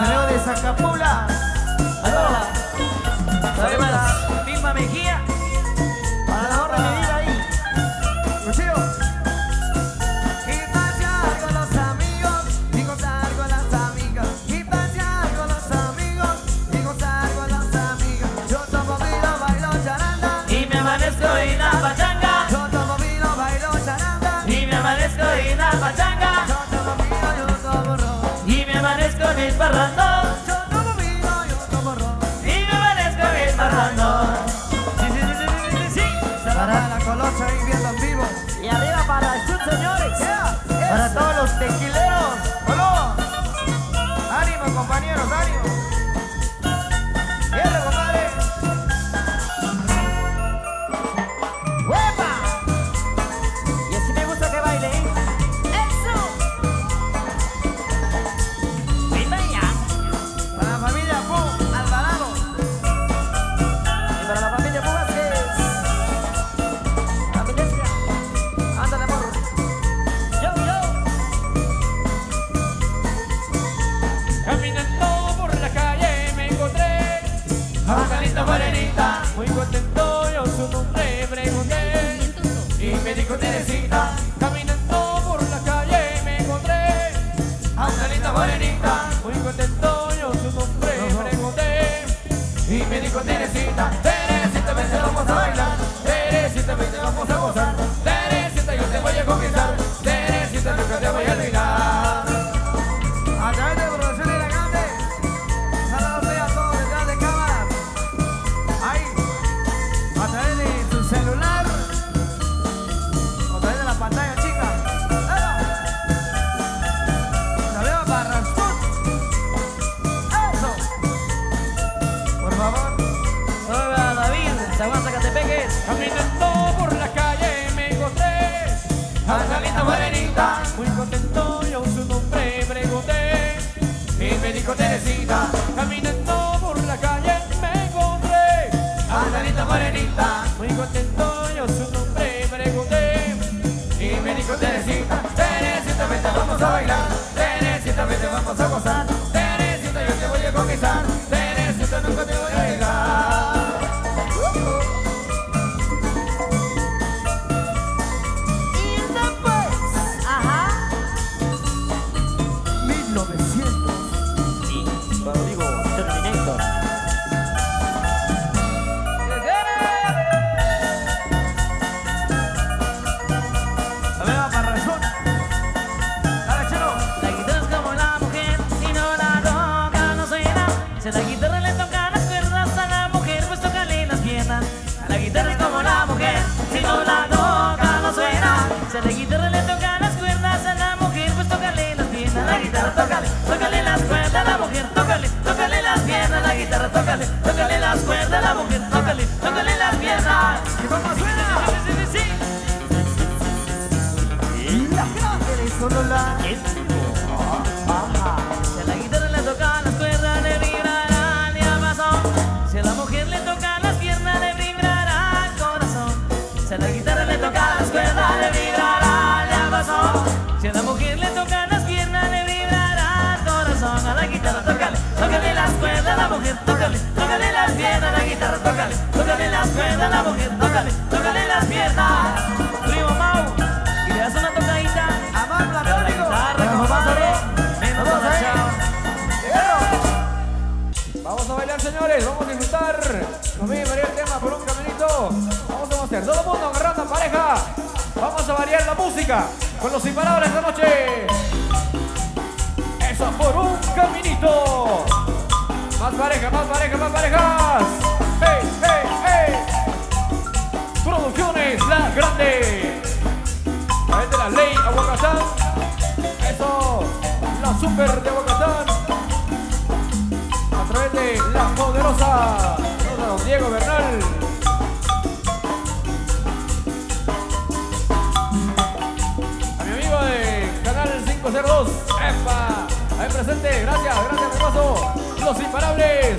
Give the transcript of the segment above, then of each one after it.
Saleo de Zacapula. Hola. ¿Sabe más? Vilma Mejía. Para la hora de ir ahí. Lucio. Y pasear con los amigos y gozar con las amigas. Y pasear con los amigos y gozar con las amigas. Yo tomo vino, bailo charanda Y me amanezco en la pachanga. Yo tomo vino, bailo charanda Y me amanezco en la pachanga. Yo tomo vino, yo tomo ron. Y me amanezco en el parrandón. Yo tomo vino, yo tomo ron. Y me amanezco en el parrandón. Sí, sí, sí, sí, sí, sí, sí. Para la colocha ahí viendo en vivo. Y arriba para el chut, señores. Yeah, Para eso. todos los tequileros. ¡Hola! ¡Ánimo, compañeros! ¡Ánimo! ¡Bien, compadre! ¡Huepa! Y así me gusta que baile. ¡Eso! ¡Viva ya! Para la familia Pum Alvarado. Y para la familia Vázquez. Familia, ándale, amor. Yo, yo. Caminando por la calle me encontré a una linda morenita, muy contento yo su nombre pregunté y me dijo Teresita. Caminando por la calle me encontré a una linda morenita, muy contento yo su nombre pregunté y me dijo Teresita. Teresita, vente vamos a bailar, Teresita, vente vamos a gozar, Teresita, yo te voy a conquistar, Teresita, nunca te voy a olvidar. A través de Producción Isla Grande. Saludos a todos detrás de cámaras. Ahí. A través de su celular. A través de la pantalla chica. Saludos para Rascut. Eso. Por favor. Hola, David. Zaguán, Zacatepeques. Caminando por la calle me encontré a una linda morenita, muy contento yo su nombre pregunté y me dijo Teresita. Caminando por la calle me encontré a una linda morenita, muy contento yo su nombre pregunté y me dijo Teresita. Teresita, vente vamos a bailar, Teresita, vente vamos a gozar, Teresita, yo te voy a conquistar, Teresita, nunca te voy a dejar. Y después. Ajá. 1900. Sí, cuando digo Terminator. Saludos para Rascut. Dale, chelo. La guitarra es como la mujer, si no la toca no suena. Si a la guitarra le toca las cuerdas a la mujer, pues tócale las piernas. La guitarra es como la mujer, si no la toca no suena. Si a la guitarra le toca las cuerdas a la mujer, pues tócale las piernas. La guitarra tócale, tócale las cuerdas a la mujer, tócale, tócale las piernas. La guitarra tócale, tócale las cuerdas a la mujer, tócale, tócale las piernas. ¿Y cómo suena? Sí, sí, sí, sí. La grande de Sonora. Si a la guitarra le toca las cuerdas, le vibrará el diapasón. Si a la mujer le toca las piernas, le vibrará el corazón. Si a la guitarra le toca las cuerdas, le vibrará el diapasón. Si a la mujer le toca las piernas, le vibrará el corazón. A la guitarra tócale, tócale las cuerdas a la mujer, tócale, tócale las piernas. A la guitarra tócale, tócale las cuerdas a la mujer, tócale, tócale las piernas. Primo Mau, y le das una tocadita. Amar Pero la platónico. guitarra, compadre, menos a la chava. Vamos a bailar, señores, vamos a disfrutar. Nos viene a variar el tema por un caminito. Vamos a hacer todo el mundo agarrando en pareja. Vamos a variar la música con los imparables esta noche. Eso por un caminito. Más pareja, más pareja, más parejas. ¡Hey, hey, hey! Producciones La Grande. A través de la ley Aguacatán. Eso, la super de Aguacatán. A través de La Poderosa. Don Diego Bernal. A mi amigo de Canal 502. ¡Epa! Ahí presente. Gracias, gracias, mi paso. Los imparables.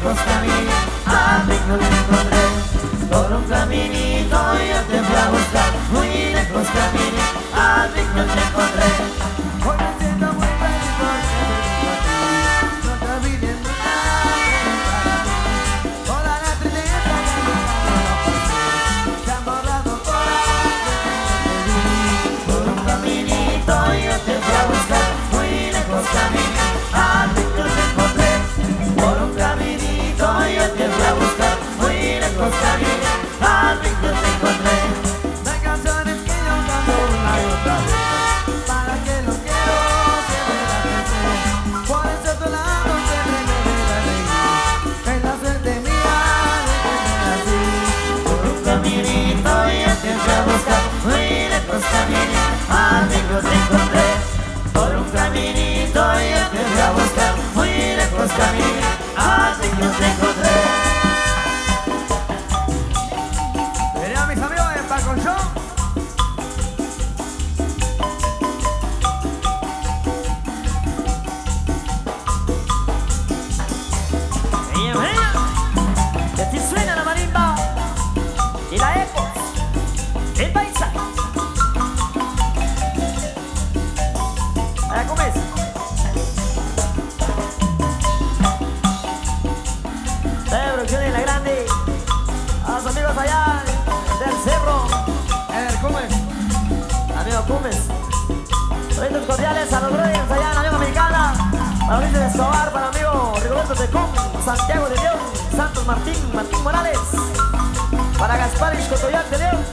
lejos caminé, al fin yo te encontré. Por un caminito yo te fui a buscar, muy lejos caminé, al fin yo te encontré. Hoy me siento muy feliz porque te digo a ti. No te olvides nunca de para mí. Toda la tristeza que me pasé, se han borrado por Por un caminito yo te fui a buscar, muy lejos caminé, al fin yo te encontré. Por un caminito yo te fui a buscar, muy lejos caminé, al fin yo te encontré. Hay canciones que yo canto una y otra vez, para que los quiero siempre las pensé. Por eso a tu lado siempre me veré reír. Es la suerte mía de que sea así. Por un caminito yo te fui a buscar, muy lejos caminé, al fin yo te encontré. Por un caminito yo te fui a buscar, muy lejos caminé, al fin yo te encontré. Veré a mis amigos en Balcón Show. Ella, que así suena la marimba y la eco, el paisa. Ahora comienza. Producciones La Grande, a los amigos allá del cerro, ¿Cómo es? amigo Cumes. Saludos cordiales a los brothers allá en la Unión Americana, para Luis de Escobar, para amigo Rigoberto Tecum, Santiago de León, Santos Martín Morales, para Gaspar Iscotoyac de León,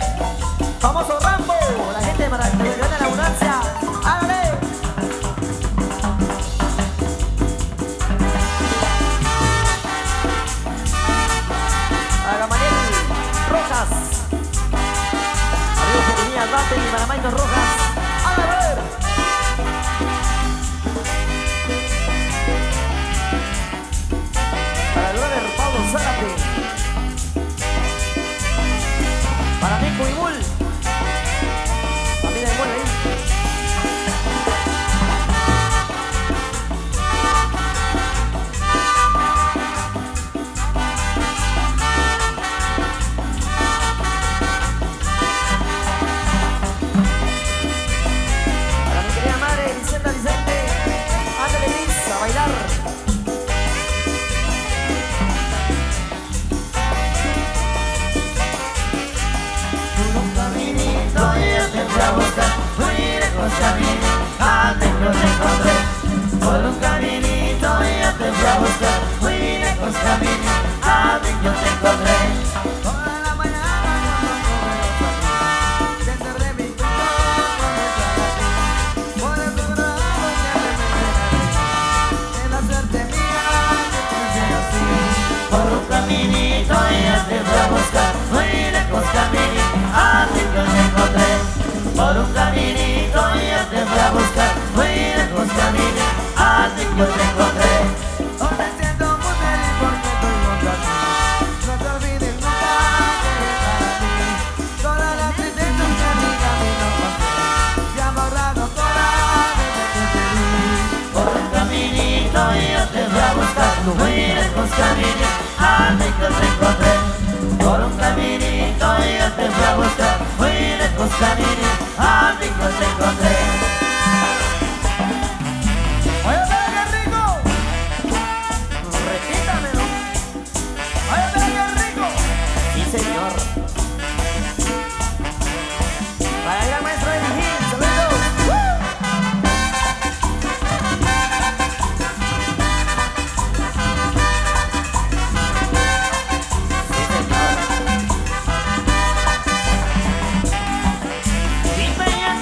famoso Rambo, la gente de la Abundancia, ¡hágale! A Gamaliel Rojas, amigos Jeremías Bate y para Maito Rojas, ¡a ver! Para el brother Pablo Zárate, para Nico y Bull, familia de Bull ahí. Para mi querida madre Vicente, ándale Liz, a bailar. Por un caminito yo te fui a buscar, muy lejos caminé, al fin yo te encontré. Por un caminito yo te fui a buscar, muy lejos caminé, al fin yo te encontré. Toda la mañana cuando me encerré mi corazón con ti. Por eso grabo siempre me veré. Es la suerte mía que sea así. Por un caminito yo te fui a buscar, muy lejos caminé, al fin yo te encontré. Por un caminito yo te fui a buscar, muy lejos caminé, al fin yo te encontré. Hoy me siento muy feliz porque estoy junto a ti. No te olvides nunca que eres para ti. Toda la tristeza que mi camino pasé, se ha borrado toda desde que te vi. Por un caminito yo te fui a buscar, muy lejos caminé, al fin yo te encontré. Por un caminito yo te fui a buscar, muy lejos caminé, al fin yo te encontré. Oye, pero qué rico. Repítamelo. Oye, pero qué rico. Sí, señor. Para el gran maestro de Vigil, saludos. Sí, señor. Dime ya.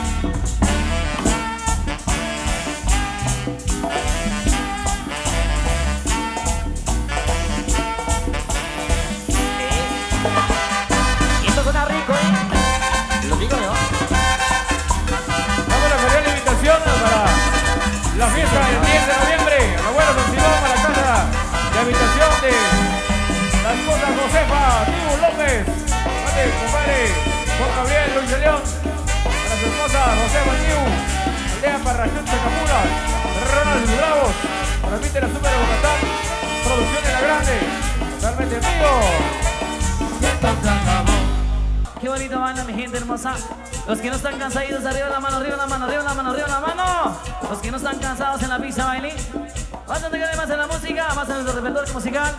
Y esto suena rico, ¿eh? Lo digo yo. Damos la cordial invitación para la fiesta del 10 de noviembre. La abuela Don Simón para la casa de habitación de la esposa Josefa Tibu López. Padre, compadre Juan Gabriel Luis de León. Para su esposa Josefa Tibu. Aldea Parrachón Chacapulas. Ronald Bravos. Para Peter Azúcar de Bogotá. Producciones La Grande. bonito baila mi gente hermosa. Los que no están cansaditos, arriba la mano, arriba la mano, arriba la mano, arriba la mano. Los que no están cansados en la pista, baile. Bastante que más en la música, más en el repertorio musical.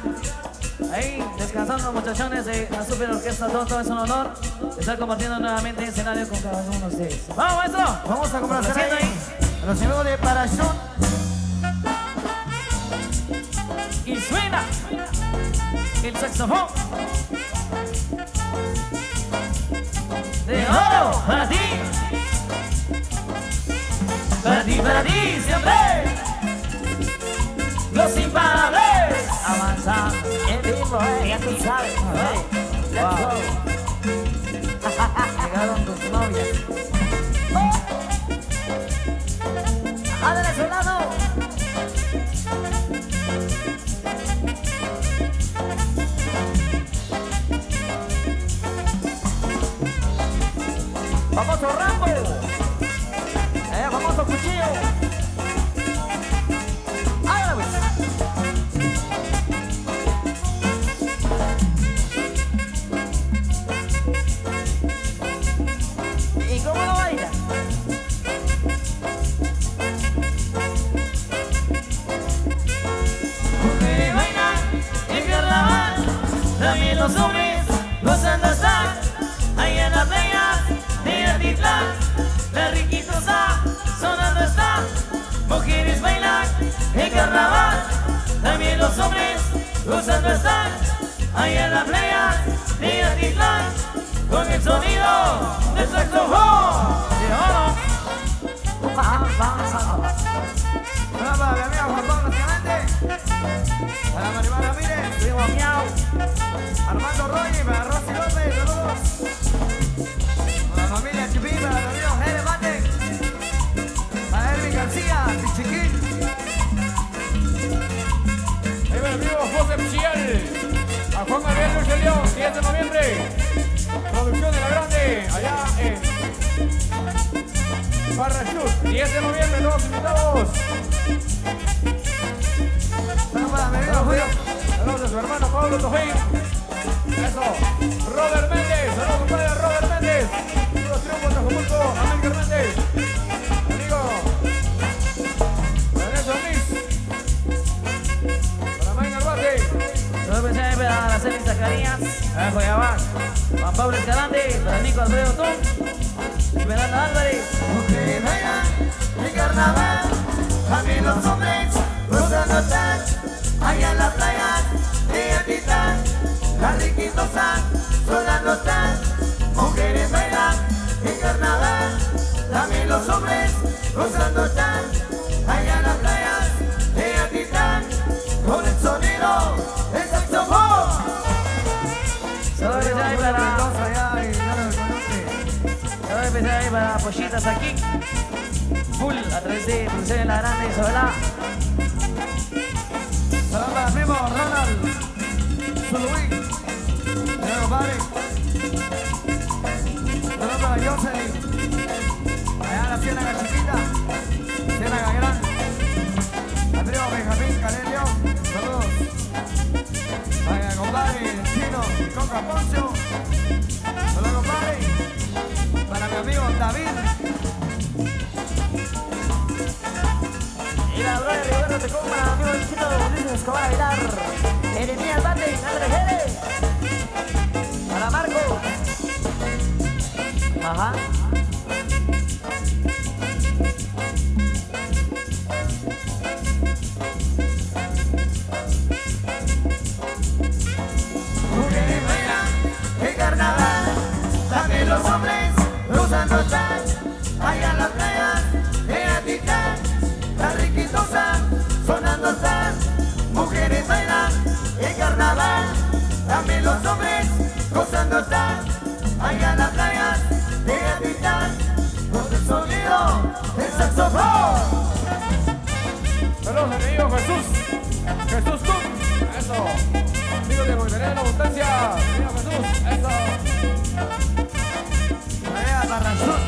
Ahí, descansando muchachones de la super orquesta, todo es un honor estar compartiendo nuevamente escenario con cada uno de ustedes. ¡Vamos, maestro! Vamos a complacer Complaciendo ahí a los amigos de Parachute. Y suena el saxofón de oro para ti, para ti siempre. Los imparables Avanzando en vivo, ya tú sabes. Let's go. llegaron tus novias. Ándale, soldado. Famoso Rambo. Famoso cuchillo. Hágale, pues. ¿Y cómo lo baila? Mujeres bailan en carnaval, también los hombres gozando están. Ahí en las playas de Atitlán, la riquitosa sonando está. Mujeres bailan en carnaval, también los hombres gozando están. Ahí en las playas de Atitlán, con el sonido del saxofón de oro. Hola para mi amigo Juan Pablo Escalante, para Maribel Ramírez, Primo Miau. Armando Roy, para Rosy López, saludos. Para la familia Chipín, para mi amigo Jere Mate, para Erwin García, Pichiquín. Ahí va el amigo José Pichial, a Juan Gabriel Luis de León, 10 de noviembre. Producción de La Grande, allá en Parachute, 10 de noviembre, nuevos invitados. Saludos para mi amigo Julio. Saludos a su hermano Pablo Tojín. Eso. Robert Méndez. Saludos compadre Robert Méndez. Los triunfos de Acapulco. Amílcar Méndez. Amigo. Para Nelson Liz. Para Mike Narvate. Saludos especiales para Araceli Zacarías, para Joyabán, Juan Pablo Escalante, para Nico Alfredo Tom, Esmeralda Álvarez. Mujeres bailan en carnaval, también los hombres gozando están. Allá en las playas de Atitlán, las riquitosas sonando están. Mujeres bailan en carnaval, también los hombres gozando están. Allá en las playas de Atitlán, con el sonido del saxofón. Saludos especiales para Pollitas aquí, full a través de Producción de La Grande, Sola. Saludos para el primo Ronald Zuluín, mi compadre. Saludos para Jocelyn, allá en la Ciénaga Chiquita, Ciénaga Grande. Al primo Benjamín Canel León, saludos. Para el compadre Chino y Coca Poncio. Saludos compadre. Para mi amigo David. Y la brother Roberto te compra, amigo del chino Ulises Escobar Aguilar. Jeremías Bate, Andrés Jere. Para Marco. Ajá. Mujeres bailan en carnaval, también los hombres gozando están. Allá en las playas de Atitlán, la riquitosa sonando están. Mujeres bailan en carnaval, también los hombres gozando están. Allá en las playas de Atitlán, con el sonido del saxofón. Saludos a mi amigo Jesús. Jesús Cook. Eso. Amigos de Boinería de la Abundancia. Amigo Jesús. Eso. Allá en Parachute.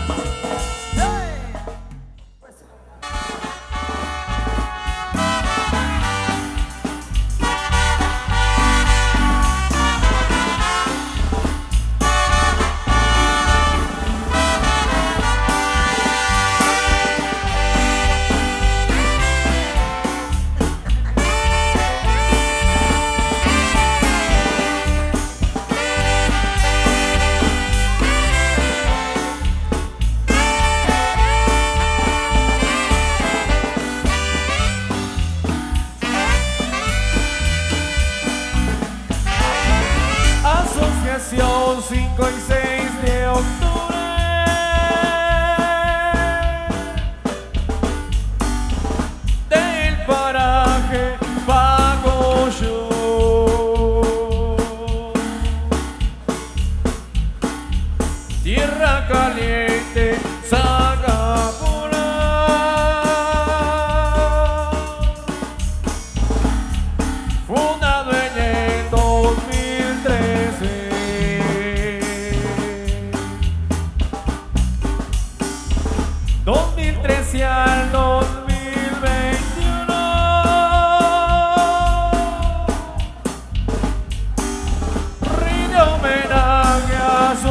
los 5 y 6 de octubre. Del paraje pago yo. Tierra caliente, Sagapura. Fundado en el 2013. 2013 al 2021. Rinde homenaje a su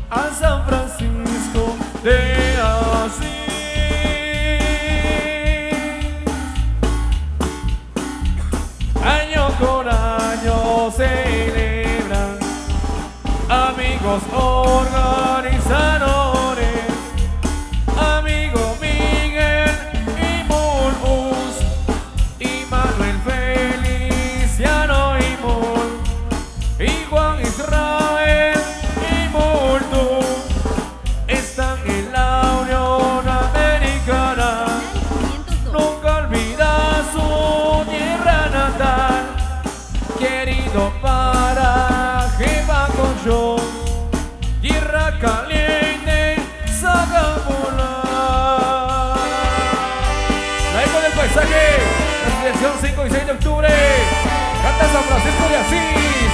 a San Francisco de Asís. Año con año celebran amigos organizadores, amigo Miguel y Mulus y Manuel Feliciano y Mul y Juan Israel y Multu están en la Unión Americana. Nunca olvida su tierra natal, querido paraje Bacoyo, tierra caliente, Sagapula. La eco del paisaje, la selección 5 y 6 de octubre, canta San Francisco de Asís,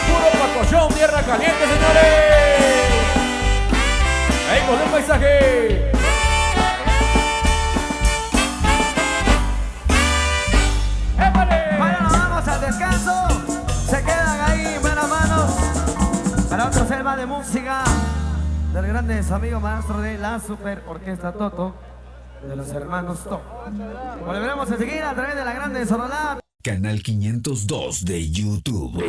puro Bacoyo, tierra caliente, señores. La eco del paisaje. Bueno, nos vamos al descanso. Se quedan ahí, buenas manos. Para otro selva de música del grandes amigos maestro de la Super Orquesta Toto, de los hermanos Toto. Volveremos a seguir a través de la grande Sonora. Canal 502 de YouTube.